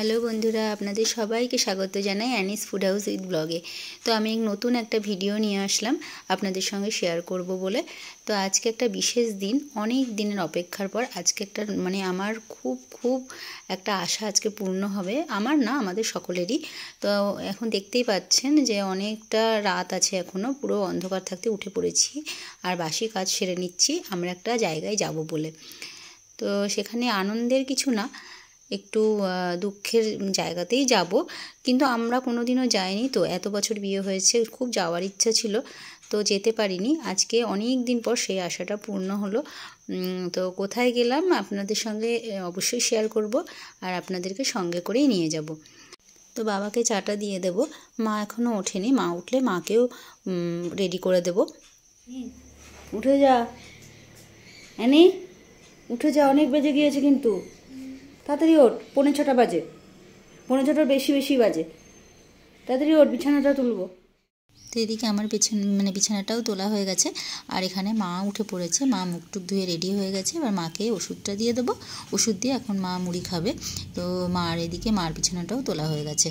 Hello বন্ধুরা, আপনাদের সবাইকে স্বাগত জানাই অ্যানিস ফুড হাউস উইথ ব্লগে। তো আমি নতুন একটা ভিডিও নিয়ে আসলাম আপনাদের সঙ্গে শেয়ার করব বলে। তো আজকে একটা বিশেষ দিন, অনেক দিনের অপেক্ষার পর আজকে একটা আমার খুব একটা আশা আজকে পূর্ণ হবে। আমার না, আমাদের সকলেরই। তো এখন দেখতেই পাচ্ছেন যে অনেকটা রাত আছে, এখনও পুরো অন্ধকার থাকতে উঠে পড়েছি আর বাসি কাজ সেরে নিচ্ছি আমরা একটা জায়গায় যাব বলে। তো সেখানে আনন্দের কিছু না, একটু দুঃখের জায়গাতেই যাব, কিন্তু আমরা কোনোদিনও যাইনি। তো এত বছর বিয়ে হয়েছে, খুব যাওয়ার ইচ্ছা ছিল, তো যেতে পারিনি। আজকে অনেক দিন পর সেই আশাটা পূর্ণ হলো। তো কোথায় গেলাম আপনাদের সঙ্গে অবশ্যই শেয়ার করব, আর আপনাদেরকে সঙ্গে করেই নিয়ে যাব। তো বাবাকে চাটা দিয়ে দেব, মা এখনও ওঠেনি, মা উঠলে মাকেও রেডি করে দেব। উঠে যা অ্যানি, উঠে যা, অনেক বেজে গিয়েছে কিন্তু। তাড়াতাড়ি ওঠ, 6:45 বাজে, 6:45 বেশি বাজে। তাড়াতাড়ি ওঠ, বিছানাটা তুলবো। তো এদিকে আমার বিছানাটাও তোলা হয়ে গেছে, আর এখানে মা উঠে পড়েছে। মা মুখ টুক ধুয়ে রেডি হয়ে গেছে, এবার মাকে ওষুধটা দিয়ে দেবো। ওষুধ দিয়ে এখন মা মুড়ি খাবে। তো এদিকে মার বিছানাটাও তোলা হয়ে গেছে।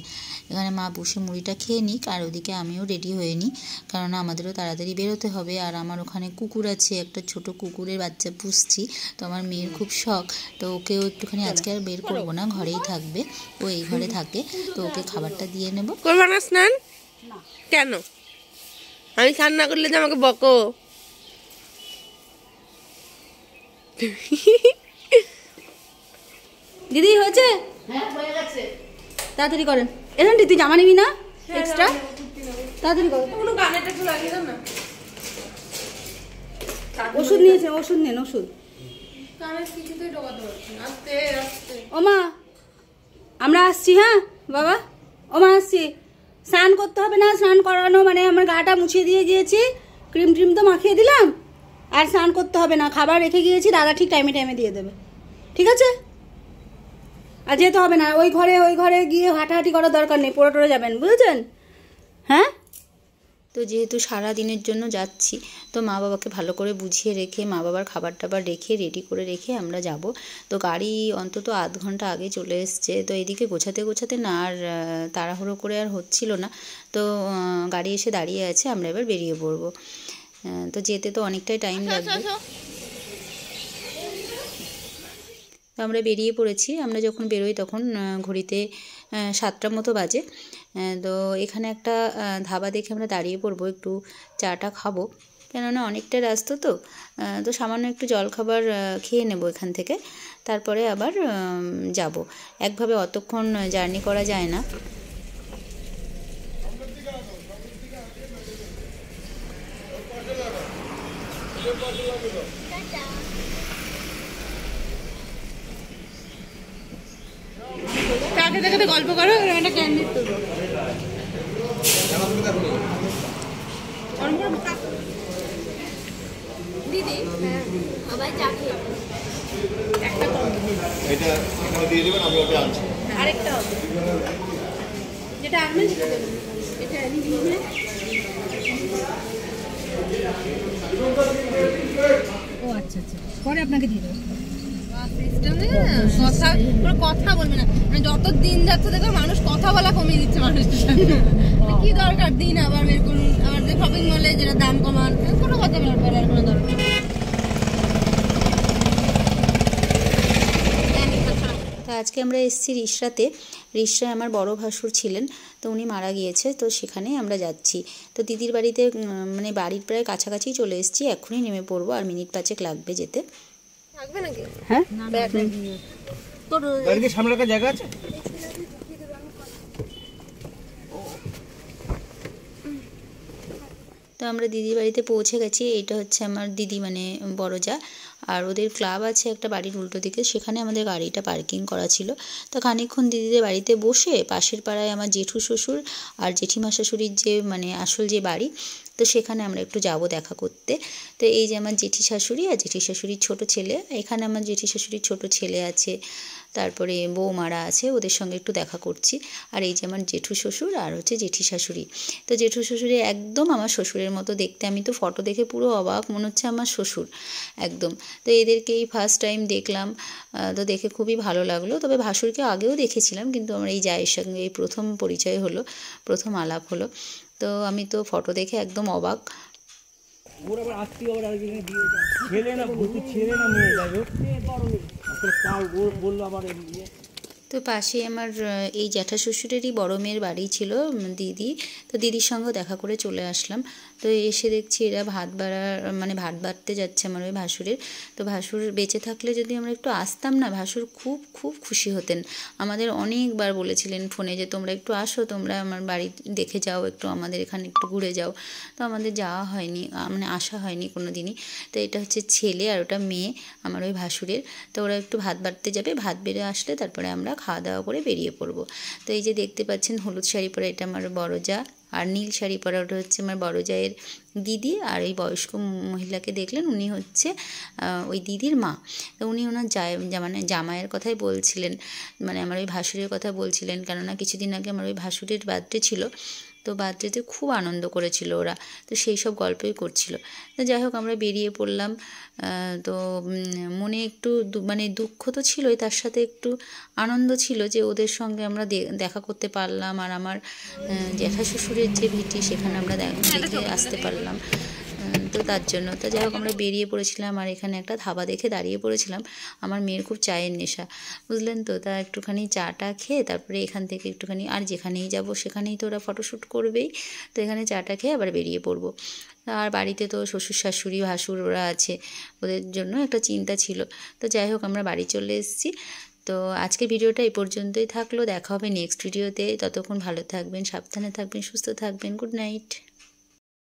এখানে মা বসে মুড়িটা খেয়ে নিক, আর ওদিকে আমিও রেডি হয়ে নিই, কারণ আমাদেরও তাড়াতাড়ি বেরোতে হবে। আর আমার ওখানে কুকুর আছে, একটা ছোট কুকুরের বাচ্চা পুষছি। তো আমার মেয়ের খুব শখ, তো ওকেও একটুখানি আজকে আর বের করবো না, ঘরেই থাকবে। ও এই ঘরে থাকে, তো ওকে খাবারটা দিয়ে নেবো। করবো না স্নান? কেন? আমি স্নান না করলে যে আমাকে বকো। দিদি হয়েছে? হ্যাঁ, হয়ে গেছে। তাড়াতাড়ি করেন। এখন তুই জামা নিবি না এক্সট্রা? তাড়াতাড়ি কর। কোনো গানেটা একটু লাগিয়ে দাও না। ওষুধ নিয়েছে, ওষুধ নেন, ওষুধ। কানে কিছুতেই ঢোকাতে পারছি না। আস্তে আস্তে। ও মা, আমরা আসছি। হ্যাঁ বাবা, ও মা আসছি। স্নান করতে হবে না, স্নান করানো মানে আমার গাটা মুছিয়ে দিয়ে গিয়েছি, ক্রিম ট্রিম তো মাখিয়ে দিলাম, আর স্নান করতে হবে না। খাবার রেখে গিয়েছি, দাদা ঠিক টাইমে দিয়ে দেবে, ঠিক আছে? আর যেতে হবে না ওই ঘরে গিয়ে হাঁটাহাঁটি করার দরকার নেই, পড়ে যাবেন, বুঝেছেন? হ্যাঁ। তো যেহেতু সারা দিনের জন্য যাচ্ছি, তো মা বাবাকে ভালো করে বুঝিয়ে রেখে, মা বাবার খাবার টাবার রেখে, রেডি করে রেখে আমরা যাব। তো গাড়ি অন্তত আধ ঘন্টা আগে চলে এসছে। তো এদিকে গোছাতে না আর তাড়াহুড়ো করে আর হচ্ছিল না। তো গাড়ি এসে দাঁড়িয়ে আছে, আমরা এবার বেরিয়ে পড়বো। তো যেতে তো অনেকটাই টাইম লাগবে। তো আমরা বেরিয়ে পড়েছি। আমরা যখন বেরোই তখন ঘড়িতে 7টার মতো বাজে। তো এখানে একটা ধাবা দেখে আমরা দাঁড়িয়ে পড়বো, একটু চাটা খাবো, কেননা অনেকটা রাস্তা। তো সামান্য একটু জলখাবার খেয়ে নেব এখান থেকে, তারপরে আবার যাব। একভাবে অতক্ষণ জার্নি করা যায় না। কাকে দেখাতে গল্প করো, একটা ক্যান্ডিড তুলবো। দিদি সবাই চা খেয়ে একটা এটা এখানে দিয়ে দেবেন, আমি ওটা আনছি। আরেকটা হবে, যেটা আনবেন সেটা দেবেন। এটা আমি দিয়ে দেব। ও আচ্ছা, পরে আপনাকে দিয়ে দেবো। কথা বলবে না, মানে যত দিন যাচ্ছে দেখো মানুষ কথা বলা কমিয়ে দিচ্ছে মানুষের সঙ্গে। কি দরকার দিন আবার বের করুন, আবার শপিং মলে যেটা দাম কমান, কোনো কথা বলার কোনো দরকার নেই। তো আজকে আমরা এসেছি রিষড়াতে। রিষড়ায় আমার বড় ভাসুর ছিলেন, তো উনি মারা গিয়েছে, তো সেখানেই আমরা যাচ্ছি। তো দিদির বাড়িতে বাড়ির প্রায় কাছাকাছি চলে এসেছি, এখনই নেমে পড়বো, আর মিনিট 5 লাগবে যেতে। থাকবে নাকি? হ্যাঁ, তোর গাড়িতে সামনে রাখার জায়গা আছে? তো আমরা দিদির বাড়িতে পৌঁছে গেছি। এটা হচ্ছে আমার দিদি, বড় যা, আর ওদের ক্লাব আছে একটা বাড়ির উল্টো দিকে, সেখানে আমাদের গাড়িটা পার্কিং করা ছিল। তো খানিকক্ষণ দিদিদের বাড়িতে বসে পাশের পাড়ায় আমার জেঠু শ্বশুর আর জেঠিমা শাশুড়ির যে আসল যে বাড়ি, তো সেখানে আমরা একটু যাব দেখা করতে। তো এই যে আমার জেঠি শাশুড়ি আর জেঠি শাশুড়ির ছোট ছেলে, এখানে আমার জেঠি শাশুড়ির ছোট ছেলে আছে, তারপরে বৌমারা আছে, ওদের সঙ্গে একটু দেখা করছি। আর এই যে আমার জেঠু শ্বশুর আর হচ্ছে জেঠি শাশুড়ি। তো জেঠু শ্বশুরে একদম আমার শ্বশুরের মতো দেখতে, আমি তো ফটো দেখে পুরো অবাক, মনে হচ্ছে আমার শ্বশুর একদম। তো এদেরকে এই ফার্স্ট টাইম দেখলাম, তো দেখে খুবই ভালো লাগলো। তবে ভাসুরকে আগেও দেখেছিলাম, কিন্তু আমার এই জায়ের সঙ্গে এই প্রথম পরিচয় হলো, প্রথম আলাপ হলো। তো আমি তো ফটো দেখে একদম অবাক। ওর আবার আত্মীয় আবার আরেকজনে দিয়ে ছেলে না ছেলে না মেয়ে যাই হোক আসলে তাও ওর বললো আবার তো পাশে আমার এই জ্যাঠা শ্বশুরেরই বড় মেয়ের বাড়ি ছিল, দিদি। তো দিদির সঙ্গেও দেখা করে চলে আসলাম। তো এসে দেখছি এরা ভাত বাড়তে যাচ্ছে আমার ওই ভাসুরের। তো ভাসুর বেঁচে থাকলে যদি আমরা একটু আসতাম না, ভাসুর খুব খুব খুশি হতেন। আমাদের অনেকবার বলেছিলেন ফোনে যে তোমরা একটু আসো, তোমরা আমার বাড়ি দেখে যাও, একটু আমাদের এখানে একটু ঘুরে যাও। তো আমাদের যাওয়া হয়নি, আসা হয়নি কোনো দিনই। তো এটা হচ্ছে ছেলে আর ওটা মেয়ে আমার ওই ভাসুরের। তো ওরা একটু ভাত বাড়তে যাবে, ভাত বেড়ে আসলে তারপরে আমরা খাওয়া দাওয়া করে বেরিয়ে পড়বো। তো এই যে দেখতে পাচ্ছেন হলুদ শাড়ি পরা এটা আমার বড় যা, আর নীল শাড়ি পরা ওটা হচ্ছে আমার বড় জায়ের দিদি। আর এই বয়স্ক মহিলাকে দেখলেন, উনি হচ্ছে ওই দিদির মা। তো উনি ওনার জামাইয়ের কথাই বলছিলেন, আমার ওই ভাসুরের কথা বলছিলেন, কেননা কিছুদিন আগে আমার ওই ভাসুরের বার্থডে ছিল। তো বার্থডেতে খুব আনন্দ করেছিল ওরা, তো সেই সব গল্পই করছিল। তো যাই হোক আমরা বেরিয়ে পড়লাম। তো মনে একটু দুঃখ তো ছিলই, তার সাথে একটু আনন্দ ছিল যে ওদের সঙ্গে আমরা দেখা করতে পারলাম। আর আমার জ্যাঠা শ্বশুরের যে ভিটি, সেখানে আমরা দেখে আসতে পারলাম। তো তার জন্য তো যাই হোক আমরা বেরিয়ে পড়েছিলাম। আর এখানে একটা ধাবা দেখে দাঁড়িয়ে পড়েছিলাম। আমার মেয়ের খুব চায়ের নেশা, বুঝলেন তো। তা একটুখানি চাটা খেয়ে তারপরে এখান থেকে একটুখানি, আর যেখানেই যাব সেখানেই তো ওরা ফটোশ্যুট করবেই, তো এখানে চাটা খেয়ে আবার বেরিয়ে পড়বো। আর বাড়িতে তো শ্বশুর শাশুড়ি ভাসুর ওরা আছে, ওদের জন্য একটা চিন্তা ছিল। তো যাই হোক আমরা বাড়ি চলে এসেছি। তো আজকের ভিডিওটা এই পর্যন্তই থাকলো, দেখা হবে নেক্সট ভিডিওতে। ততক্ষণ ভালো থাকবেন, সাবধানে থাকবেন, সুস্থ থাকবেন। Good night.